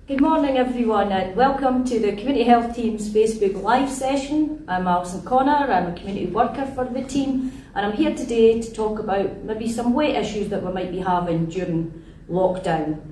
Good morning everyone and welcome to the Community Health Team's Facebook Live session. I'm Alison, I'm a community worker for the team and I'm here today to talk about maybe some weight issues that we might be having during lockdown.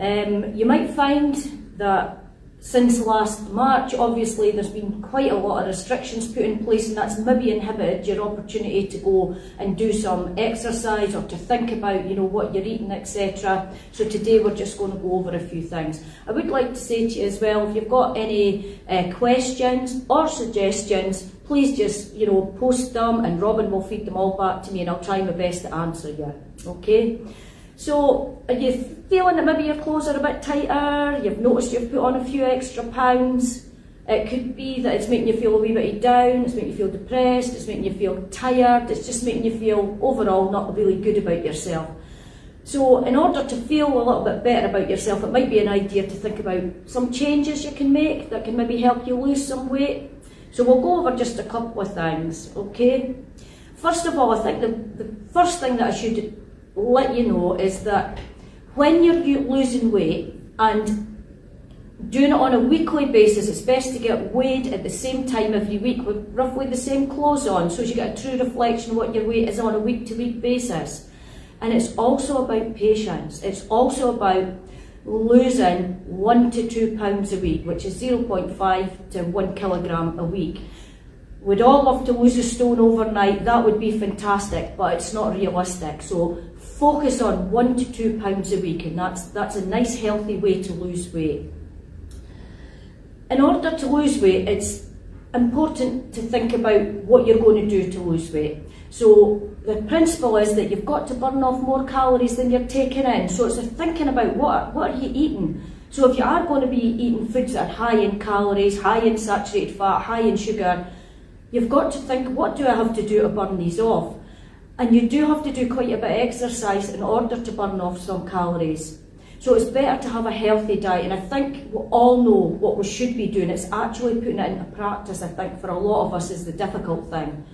You might find that since last March, obviously there's been quite a lot of restrictions put in place, and that's maybe inhibited your opportunity to go and do some exercise or to think about, what you're eating, etc. So today we're just going to go over a few things. I would like to say to you as well, if you've got any questions or suggestions, please just, post them and Robin will feed them all back to me and I'll try my best to answer you. Okay? So, are you feeling that maybe your clothes are a bit tighter, you've noticed you've put on a few extra pounds? It could be that it's making you feel a wee bit down, it's making you feel depressed, it's making you feel tired, it's just making you feel overall not really good about yourself. So, in order to feel a little bit better about yourself, it might be an idea to think about some changes you can make that can maybe help you lose some weight. So we'll go over just a couple of things, okay? First of all, I think the first thing that I should let you know is that when you're losing weight and doing it on a weekly basis, it's best to get weighed at the same time every week with roughly the same clothes on, so you get a true reflection of what your weight is on a week-to-week basis. And it's also about patience. It's also about losing 1 to 2 pounds a week, which is 0.5 to 1 kilogram a week. We'd all love to lose a stone overnight, that would be fantastic, but it's not realistic. So focus on 1 to 2 pounds a week, and that's a nice healthy way to lose weight. In order to lose weight, it's important to think about what you're going to do to lose weight. So the principle is that you've got to burn off more calories than you're taking in. So it's thinking about what are you eating. So if you are going to be eating foods that are high in calories, high in saturated fat, high in sugar, you've got to think, what do I have to do to burn these off? And you do have to do quite a bit of exercise in order to burn off some calories. So it's better to have a healthy diet, and I think we all know what we should be doing. It's actually putting it into practice, I think, for a lot of us is the difficult thing.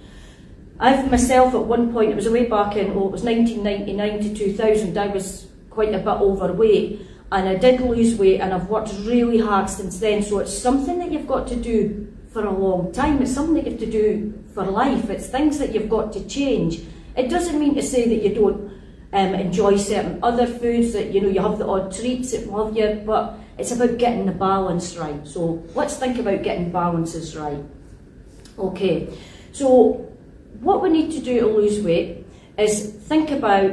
I've myself at one point, it was way back in, it was 1999 to 2000, I was quite a bit overweight, and I did lose weight, and I've worked really hard since then. So it's something that you've got to do for a long time. It's something that you have to do for life. It's things that you've got to change. It doesn't mean to say that you don't enjoy certain other foods, that you have the odd treats that love you, but it's about getting the balance right. So let's think about getting balances right. Okay, so what we need to do to lose weight is think about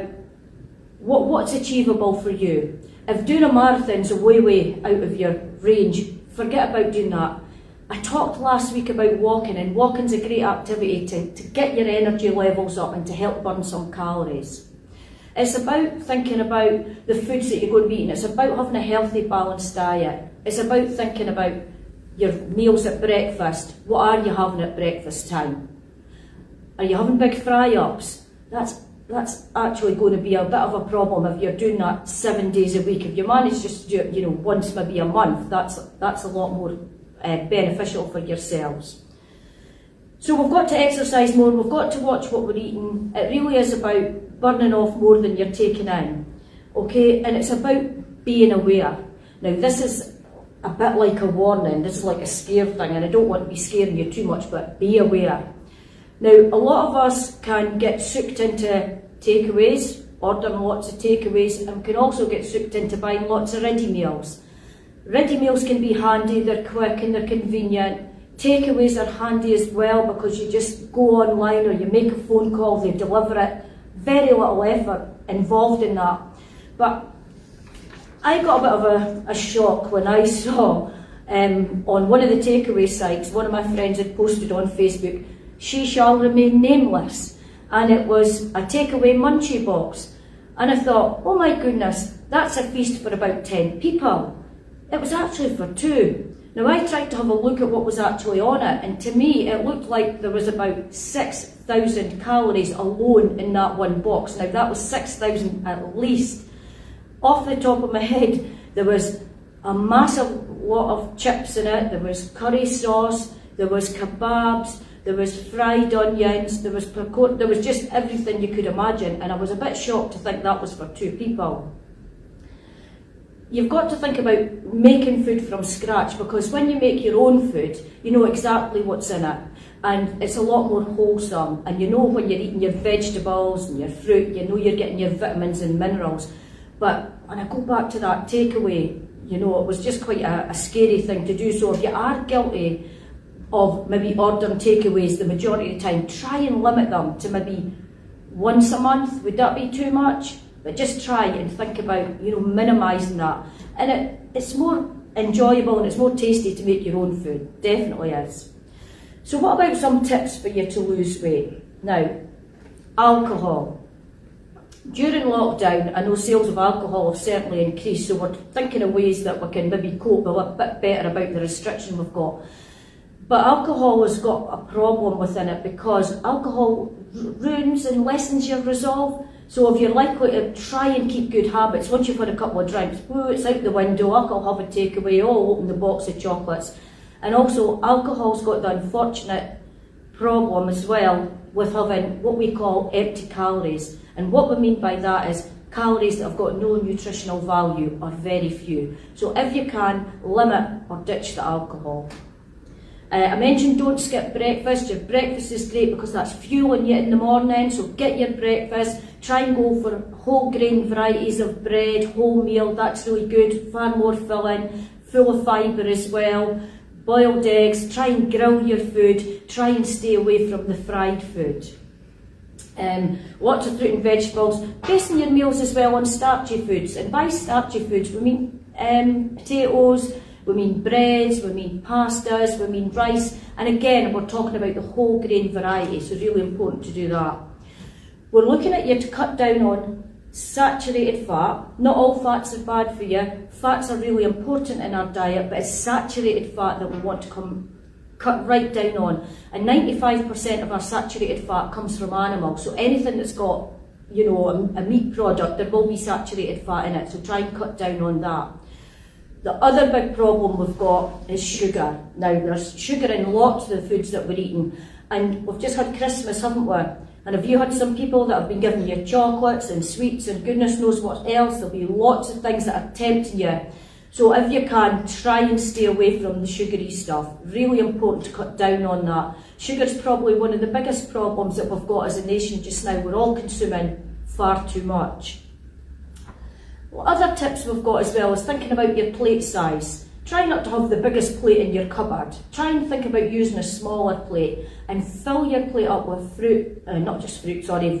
what's achievable for you. If doing a marathon's a way out of your range, forget about doing that. I talked last week about walking, and walking's a great activity to get your energy levels up and to help burn some calories. It's about thinking about the foods that you're going to be eating. It's about having a healthy, balanced diet. It's about thinking about your meals at breakfast. What are you having at breakfast time? Are you having big fry-ups? That's actually going to be a bit of a problem if you're doing that 7 days a week. If you manage just to do it, once maybe a month, that's a lot more beneficial for yourselves. So we've got to exercise more, we've got to watch what we're eating. It really is about burning off more than you're taking in, okay? And it's about being aware. Now this is a bit like a warning, this is like a scare thing, and I don't want to be scaring you too much, but be aware. Now a lot of us can get sucked into takeaways, ordering lots of takeaways, and can also get sucked into buying lots of ready meals. Ready meals can be handy, they're quick and they're convenient. Takeaways are handy as well because you just go online or you make a phone call, they deliver it. Very little effort involved in that. But I got a bit of a shock when I saw on one of the takeaway sites, one of my friends had posted on Facebook, "She shall remain nameless." And it was a takeaway munchie box. And I thought, oh my goodness, that's a feast for about 10 people. It was actually for 2. Now I tried to have a look at what was actually on it, and to me it looked like there was about 6,000 calories alone in that one box. Now that was 6,000 at least. Off the top of my head, there was a massive lot of chips in it, there was curry sauce, there was kebabs, there was fried onions, there was just everything you could imagine, and I was a bit shocked to think that was for 2 people. you've got to think about making food from scratch, because when you make your own food, you know exactly what's in it. And it's a lot more wholesome, and you know when you're eating your vegetables and your fruit, you know you're getting your vitamins and minerals. But when I go back to that takeaway, you know, it was just quite a scary thing to do. So if you are guilty of maybe ordering takeaways the majority of the time, try and limit them to maybe once a month. Would that be too much? But just try and think about, you know, minimising that. And it's more enjoyable and it's more tasty to make your own food, definitely is. So what about some tips for you to lose weight? Now, alcohol. During lockdown, I know sales of alcohol have certainly increased, so we're thinking of ways that we can maybe cope a little bit better about the restriction we've got. But alcohol has got a problem within it, because alcohol ruins and lessens your resolve. So if you're likely to try and keep good habits, once you've had a couple of drinks, oh, it's out the window, I'll have a takeaway, oh, I'll open the box of chocolates. And also, alcohol's got the unfortunate problem as well with having what we call empty calories. And what we mean by that is calories that have got no nutritional value or very few. So if you can, limit or ditch the alcohol. I mentioned don't skip breakfast. Your breakfast is great because that's fueling you in the morning, so get your breakfast. Try and go for whole grain varieties of bread, wholemeal, that's really good, far more filling, full of fibre as well. Boiled eggs, try and grill your food, try and stay away from the fried food. Lots of fruit and vegetables, basing your meals as well on starchy foods. And by starchy foods we mean potatoes, we mean breads, we mean pastas, we mean rice, and again we're talking about the whole grain variety, so really important to do that. We're looking at you to cut down on saturated fat. Not all fats are bad for you. Fats are really important in our diet, but it's saturated fat that we want to cut right down on. And 95% of our saturated fat comes from animals, so anything that's got, you know, a meat product, there will be saturated fat in it, so try and cut down on that. The other big problem we've got is sugar. Now, there's sugar in lots of the foods that we're eating, and we've just had Christmas, haven't we? And have you had some people that have been giving you chocolates and sweets and goodness knows what else? There'll be lots of things that are tempting you. So if you can, try and stay away from the sugary stuff. Really important to cut down on that. Sugar's probably one of the biggest problems that we've got as a nation just now. We're all consuming far too much. Other tips we've got as well is thinking about your plate size. Try not to have the biggest plate in your cupboard. Try and think about using a smaller plate and fill your plate up with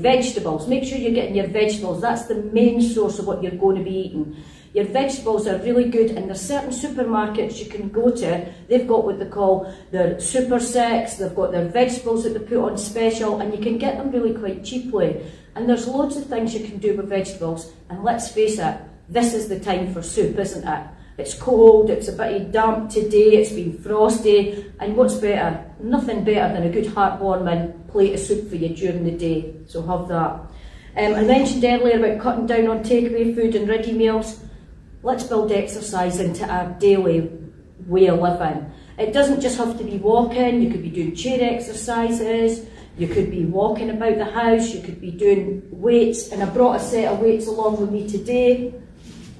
vegetables. Make sure you're getting your vegetables. That's the main source of what you're going to be eating. Your vegetables are really good, and there's certain supermarkets you can go to. They've got what they call their super sets. They've got their vegetables that they put on special, and you can get them really quite cheaply. And there's loads of things you can do with vegetables, and let's face it, this is the time for soup, isn't it? It's cold, it's a bit damp today, it's been frosty, and what's better? Nothing better than a good heartwarming plate of soup for you during the day, so have that. I mentioned earlier about cutting down on takeaway food and ready meals. Let's build exercise into our daily way of living. It doesn't just have to be walking, you could be doing chair exercises, you could be walking about the house, you could be doing weights, and I brought a set of weights along with me today.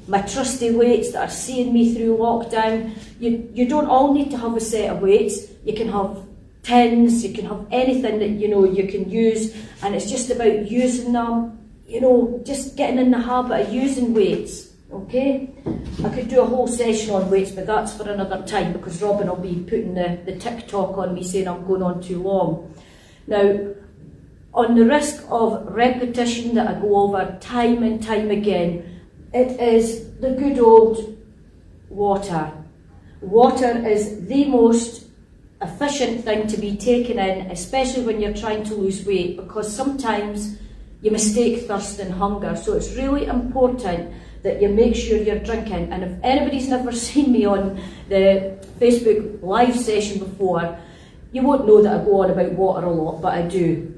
My trusty weights that are seeing me through lockdown. You don't all need to have a set of weights. You can have tins, you can have anything that you know you can use, and it's just about using them, you know, just getting in the habit of using weights, okay? I could do a whole session on weights, but that's for another time because Robin will be putting the TikTok on me saying I'm going on too long. Now, on the risk of repetition that I go over time and time again, it is the good old water. Water is the most efficient thing to be taken in, especially when you're trying to lose weight, because sometimes you mistake thirst and hunger. So it's really important that you make sure you're drinking. And if anybody's never seen me on the Facebook live session before, you won't know that I go on about water a lot, but I do.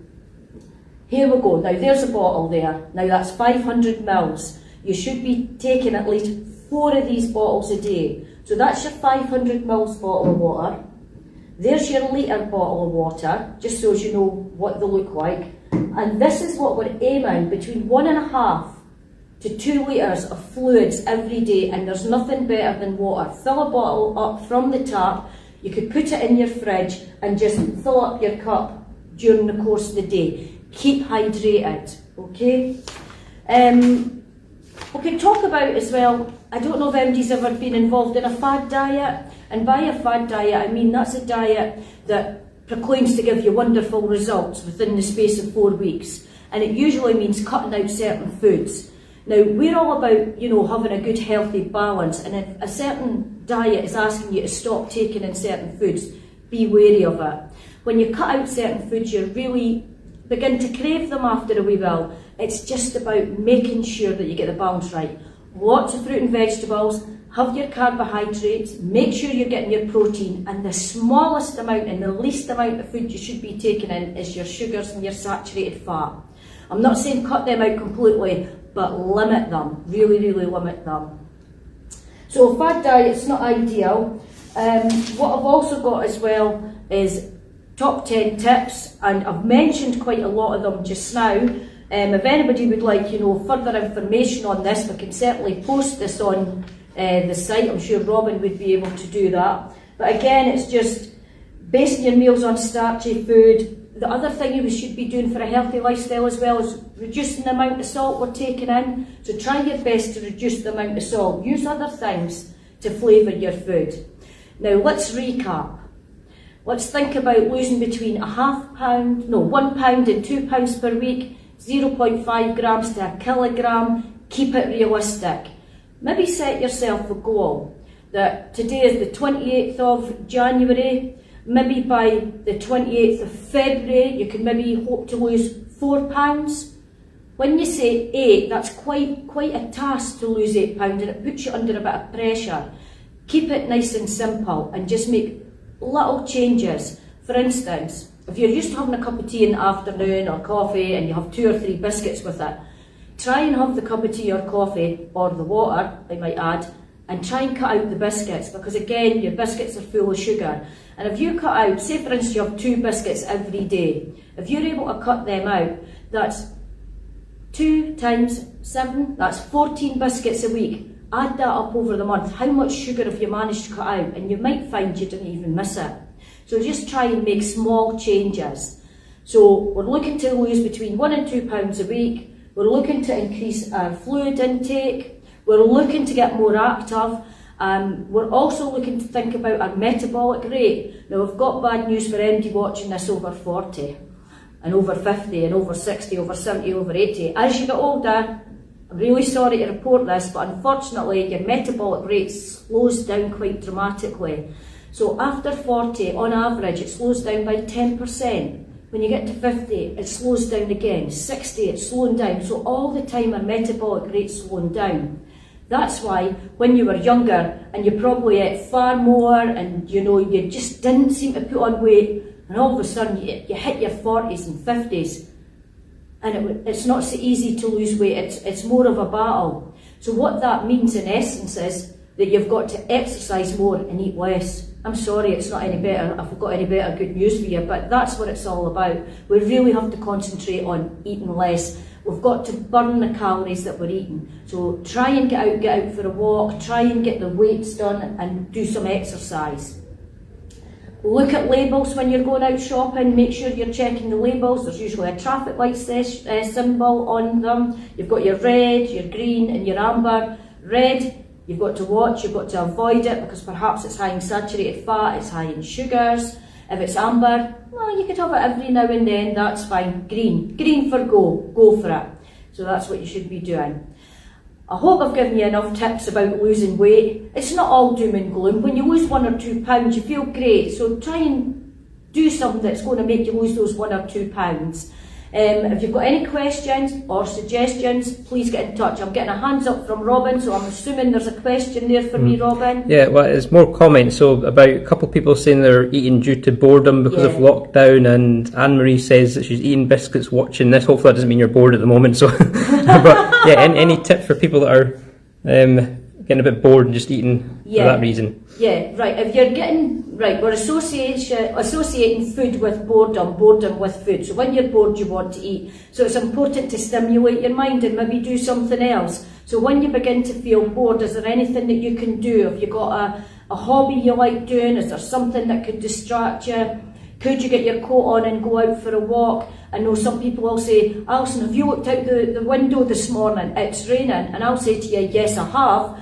Here we go. Now there's a bottle there. Now that's 500 mils. You should be taking at least 4 of these bottles a day. So that's your 500 mils bottle of water. There's your litre bottle of water, just so as you know what they look like. And this is what we're aiming, between 1.5 to 2 litres of fluids every day, and there's nothing better than water. Fill a bottle up from the tap, you could put it in your fridge and just fill up your cup during the course of the day. Keep hydrated, okay? We can talk about as well, I don't know if anybody's ever been involved in a fad diet, and by a fad diet I mean that's a diet that proclaims to give you wonderful results within the space of 4 weeks, and it usually means cutting out certain foods. Now, we're all about, you know, having a good healthy balance, and if a certain diet is asking you to stop taking in certain foods, be wary of it. When you cut out certain foods, you really begin to crave them after a wee while. It's just about making sure that you get the balance right. Lots of fruit and vegetables, have your carbohydrates, make sure you're getting your protein, and the smallest amount and the least amount of food you should be taking in is your sugars and your saturated fat. I'm not saying cut them out completely, but limit them, really, really limit them. So a fad diet's not ideal. What I've also got as well is top 10 tips, and I've mentioned quite a lot of them just now. If anybody would like, you know, further information on this, we can certainly post this on the site. I'm sure Robin would be able to do that. But again, it's just basing your meals on starchy food. The other thing we should be doing for a healthy lifestyle as well is reducing the amount of salt we're taking in. So try your best to reduce the amount of salt. Use other things to flavour your food. Now let's recap. Let's think about losing between £1 and £2 per week, 0.5 grams to a kilogram. Keep it realistic. Maybe set yourself a goal that today is the 28th of January. Maybe by the 28th of February, you can maybe hope to lose £4. When you say 8, that's quite a task to lose £8, and it puts you under a bit of pressure. Keep it nice and simple and just make little changes. For instance, if you're used to having a cup of tea in the afternoon or coffee and you have 2 or 3 biscuits with it, try and have the cup of tea or coffee, or the water, I might add, and try and cut out the biscuits, because again, your biscuits are full of sugar. And if you cut out, say for instance you have 2 biscuits every day, if you're able to cut them out, that's 2 times 7, that's 14 biscuits a week. Add that up over the month. How much sugar have you managed to cut out? And you might find you didn't even miss it. So just try and make small changes. So we're looking to lose between £1 and £2 a week. We're looking to increase our fluid intake. We're looking to get more active. We're also looking to think about our metabolic rate. Now, I've got bad news for anybody watching this over 40 and over 50 and over 60, over 70, over 80. As you get older, I'm really sorry to report this, but unfortunately your metabolic rate slows down quite dramatically. So after 40, on average, it slows down by 10%. When you get to 50, it slows down again. 60, it's slowing down. So all the time our metabolic rate's slowing down. That's why when you were younger and you probably ate far more and you know you just didn't seem to put on weight, and all of a sudden you hit your 40s and 50s, and it's not so easy to lose weight. It's more of a battle. So what that means in essence is that you've got to exercise more and eat less. I'm sorry, it's not any better. If I've got any better good news for you, but that's what it's all about. We really have to concentrate on eating less. We've got to burn the calories that we're eating. So try and get out for a walk, try and get the weights done and do some exercise. Look at labels when you're going out shopping, make sure you're checking the labels. There's usually a traffic light symbol on them. You've got your red, your green and your amber. Red, you've got to watch, you've got to avoid it because perhaps it's high in saturated fat, it's high in sugars. If it's amber, well, you could have it every now and then, that's fine. Green for go for it. So that's what you should be doing. I hope I've given you enough tips about losing weight. It's not all doom and gloom. When you lose 1 or 2 pounds, you feel great. So try and do something that's going to make you lose those 1 or 2 pounds. If you've got any questions or suggestions, please get in touch. I'm getting a hands up from Robin, so I'm assuming there's a question there for me, Robin. Yeah, well, it's more comments. So about a couple of people saying they're eating due to boredom because of lockdown, and Anne-Marie says that she's eating biscuits watching this. Hopefully that doesn't mean you're bored at the moment. So, but yeah, any tips for people that are getting a bit bored and just eating for that reason. Yeah, right. If you're getting, right, we're associating food with boredom, boredom with food. So when you're bored, you want to eat. So it's important to stimulate your mind and maybe do something else. So when you begin to feel bored, is there anything that you can do? Have you got a hobby you like doing? Is there something that could distract you? Could you get your coat on and go out for a walk? I know some people will say, Alison, have you looked out the window this morning? It's raining. And I'll say to you, yes, I have.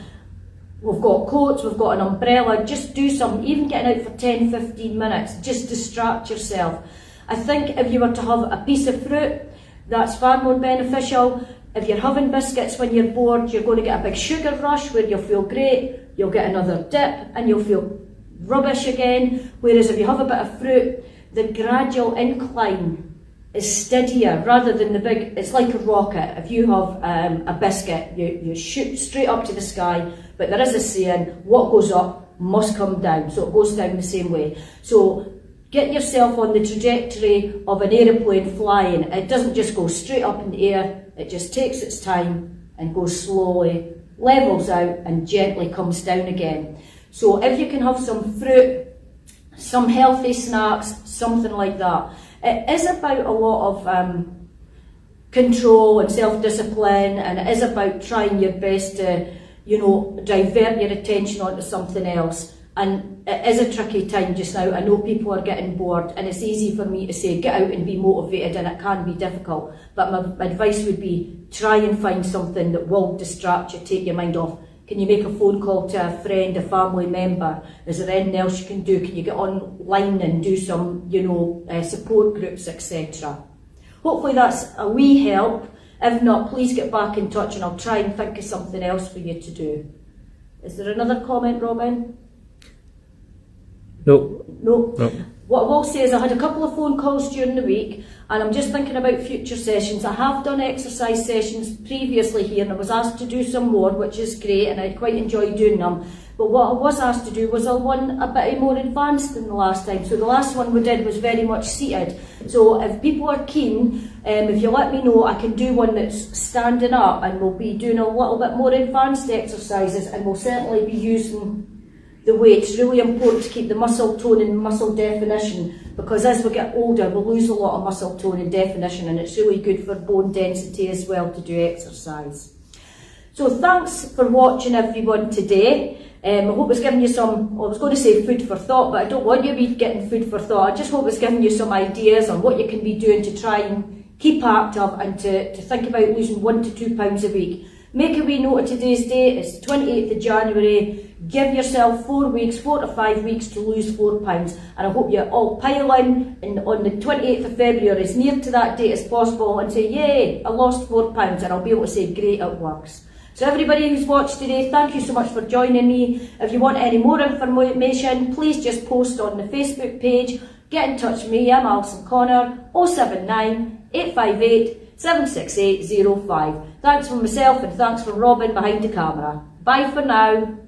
We've got coats, we've got an umbrella. Just do something, even getting out for 10, 15 minutes. Just distract yourself. I think if you were to have a piece of fruit, that's far more beneficial. If you're having biscuits when you're bored, you're going to get a big sugar rush where you'll feel great. You'll get another dip and you'll feel rubbish again. Whereas if you have a bit of fruit, the gradual incline is steadier rather than the big, it's like a rocket. If you have a biscuit, you shoot straight up to the sky, but there is a saying, what goes up must come down, so it goes down the same way. So get yourself on the trajectory of an aeroplane flying. It doesn't just go straight up in the air, it just takes its time and goes slowly, levels out and gently comes down again. So if you can have some fruit, some healthy snacks, something like that. It is about a lot of control and self-discipline, and it is about trying your best to, divert your attention onto something else. And it is a tricky time just now. I know people are getting bored, and it's easy for me to say get out and be motivated, and it can be difficult. But my advice would be try and find something that will distract you, take your mind off. Can you make a phone call to a friend, a family member? Is there anything else you can do? Can you get online and do some, support groups, etc.? Hopefully that's a wee help. If not, please get back in touch and I'll try and think of something else for you to do. Is there another comment, Robin? No. What I will say is I had a couple of phone calls during the week, and I'm just thinking about future sessions. I have done exercise sessions previously here, and I was asked to do some more, which is great, and I quite enjoy doing them. But what I was asked to do was one a bit more advanced than the last time. So the last one we did was very much seated. So if people are keen, if you let me know, I can do one that's standing up, and we'll be doing a little bit more advanced exercises, and we'll certainly be using the weight. It's really important to keep the muscle tone and muscle definition, because as we get older we lose a lot of muscle tone and definition, and it's really good for bone density as well to do exercise. So thanks for watching everyone today. I hope it's given you some, I was going to say food for thought, but I don't want you to be getting food for thought. I just hope it's given you some ideas on what you can be doing to try and keep active and to think about losing 1 to 2 pounds a week. Make a wee note of today's date, it's the 28th of January. Give yourself 4 to 5 weeks to lose 4 pounds, and I hope you all pile in on the 28th of February, as near to that date as possible, and say, yay, I lost 4 pounds, and I'll be able to say, great, it works. So everybody who's watched today, thank you so much for joining me. If you want any more information, please just post on the Facebook page. Get in touch with me, I'm Alison Connor, 079 858 76805. Thanks for myself and thanks for Robin behind the camera. Bye for now.